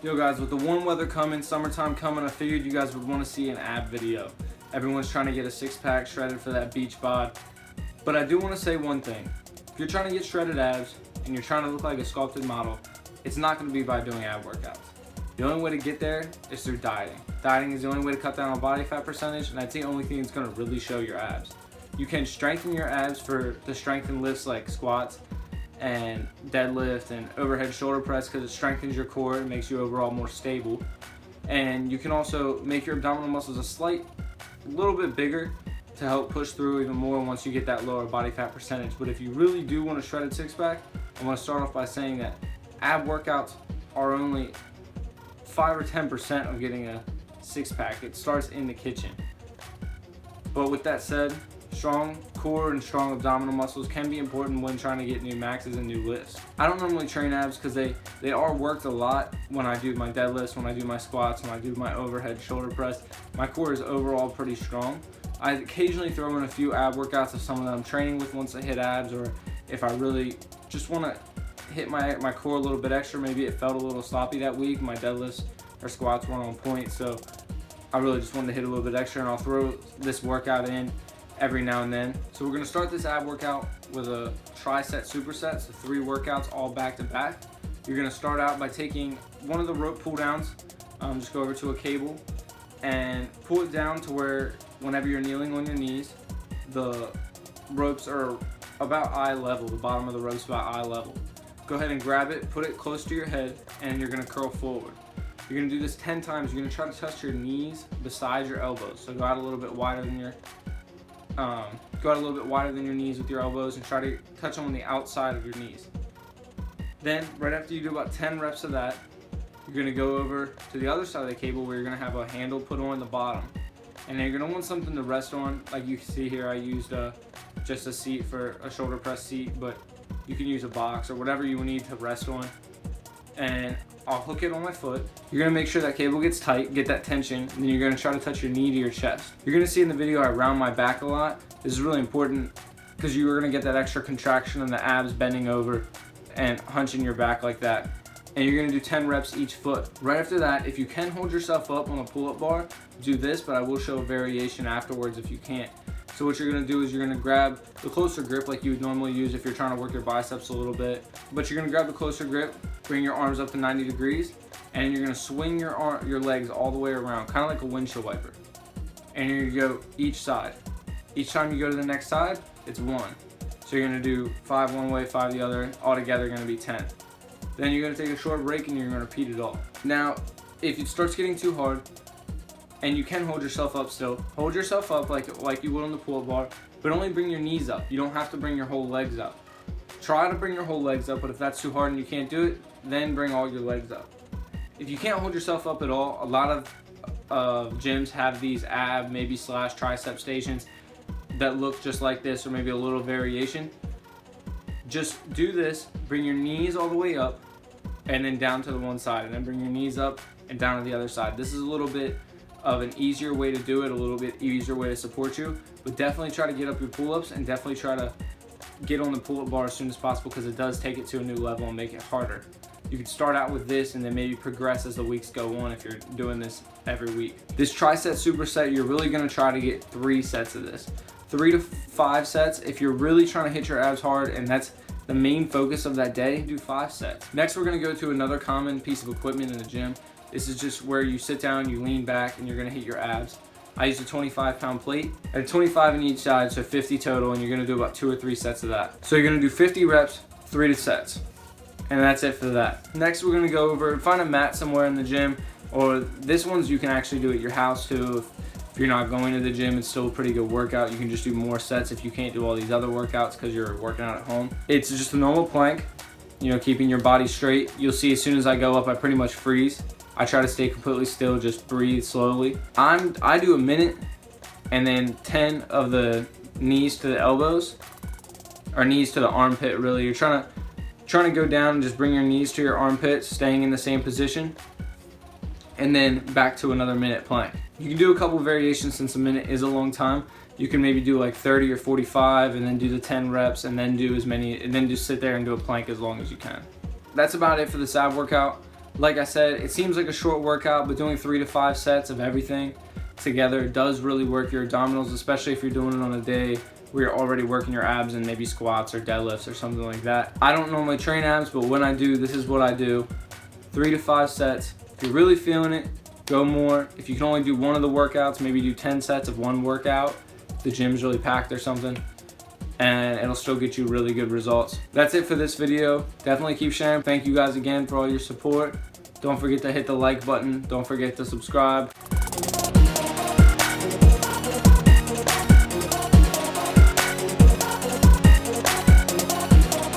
Yo guys, with the warm weather coming, summertime coming, I figured you guys would want to see an ab video. Everyone's trying to get a six-pack shredded for that beach bod. But I do want to say one thing. If you're trying to get shredded abs and you're trying to look like a sculpted model, it's not going to be by doing ab workouts. The only way to get there is through dieting. Dieting is the only way to cut down on body fat percentage, and that's the only thing that's going to really show your abs. You can strengthen your abs to strengthen lifts like squats and deadlift and overhead shoulder press because it strengthens your core and makes you overall more stable. And you can also make your abdominal muscles a little bit bigger to help push through even more once you get that lower body fat percentage. But if you really do want a shredded six-pack, I want to start off by saying that ab workouts are only 5 or 10% of getting a six-pack. It starts in the kitchen. But with that said, strong core and strong abdominal muscles can be important when trying to get new maxes and new lifts. I don't normally train abs because they are worked a lot when I do my deadlifts, when I do my squats, when I do my overhead shoulder press. My core is overall pretty strong. I occasionally throw in a few ab workouts of someone that I'm training with once I hit abs, or if I really just want to hit my core a little bit extra. Maybe it felt a little sloppy that week. My deadlifts or squats weren't on point, so I really just wanted to hit a little bit extra, and I'll throw this workout in every now and then. So we're going to start this ab workout with a Tricep Supersets, so 3 workouts all back to back. You're going to start out by taking one of the rope pull downs, just go over to a cable and pull it down to where whenever you're kneeling on your knees, the ropes are about eye level, the bottom of the rope's about eye level. Go ahead and grab it, put it close to your head, and you're going to curl forward. You're going to do this 10 times. You're going to try to touch your knees beside your elbows, so go out a little bit wider than your knees with your elbows and try to touch them on the outside of your knees. Then, right after you do about 10 reps of that, you're going to go over to the other side of the cable where you're going to have a handle put on the bottom. And then you're going to want something to rest on. Like you can see here, I used just a seat for a shoulder press seat, but you can use a box or whatever you need to rest on. And I'll hook it on my foot. You're gonna make sure that cable gets tight, get that tension, and then you're gonna try to touch your knee to your chest. You're gonna see in the video I round my back a lot. This is really important because you are gonna get that extra contraction in the abs bending over and hunching your back like that. And you're gonna do 10 reps each foot. Right after that, if you can hold yourself up on a pull-up bar, do this, but I will show a variation afterwards if you can't. So what you're gonna do is you're gonna grab the closer grip like you would normally use if you're trying to work your biceps a little bit. But you're gonna grab the closer grip, bring your arms up to 90 degrees, and you're gonna swing your legs all the way around, kind of like a windshield wiper. And you're gonna go each side. Each time you go to the next side, it's 1. So you're gonna do 5 one way, 5 the other, altogether gonna be 10. Then you're gonna take a short break and you're gonna repeat it all. Now, if it starts getting too hard, and you can hold yourself up still, hold yourself up like you would on the pull-up bar, but only bring your knees up. You don't have to bring your whole legs up. Try to bring your whole legs up, but if that's too hard and you can't do it, then bring all your legs up. If you can't hold yourself up at all, a lot of gyms have these ab, maybe / tricep stations that look just like this, or maybe a little variation. Just do this, bring your knees all the way up, and then down to the one side, and then bring your knees up and down to the other side. This is a little bit of an easier way to do it, a little bit easier way to support you, but definitely try to get up your pull-ups and definitely try to get on the pull-up bar as soon as possible because it does take it to a new level and make it harder. You can start out with this and then maybe progress as the weeks go on if you're doing this every week. This Tricep Superset, you're really going to try to get 3 sets of this. 3 to 5 sets. If you're really trying to hit your abs hard and that's the main focus of that day, do 5 sets. Next, we're going to go to another common piece of equipment in the gym. This is just where you sit down, you lean back, and you're gonna hit your abs. I use a 25-pound plate. I have 25 on each side, so 50 total, and you're gonna do about 2 or 3 sets of that. So you're gonna do 50 reps, 3 sets. And that's it for that. Next, we're gonna go over, find a mat somewhere in the gym, or this one's you can actually do at your house too. If you're not going to the gym, it's still a pretty good workout. You can just do more sets if you can't do all these other workouts because you're working out at home. It's just a normal plank, you know, keeping your body straight. You'll see as soon as I go up, I pretty much freeze. I try to stay completely still, just breathe slowly. I do a minute and then 10 of the knees to the elbows, or knees to the armpit really. You're trying to go down and just bring your knees to your armpits, staying in the same position, and then back to another minute plank. You can do a couple variations since a minute is a long time. You can maybe do like 30 or 45 and then do the 10 reps and then do as many, and then just sit there and do a plank as long as you can. That's about it for this ab workout. Like I said, it seems like a short workout, but doing 3 to 5 sets of everything together does really work your abdominals, especially if you're doing it on a day where you're already working your abs and maybe squats or deadlifts or something like that. I don't normally train abs, but when I do, this is what I do. 3 to 5 sets. If you're really feeling it, go more. If you can only do one of the workouts, maybe do 10 sets of one workout. If the gym's really packed or something, and it'll still get you really good results. That's it for this video. Definitely keep sharing. Thank you guys again for all your support. Don't forget to hit the like button. Don't forget to subscribe.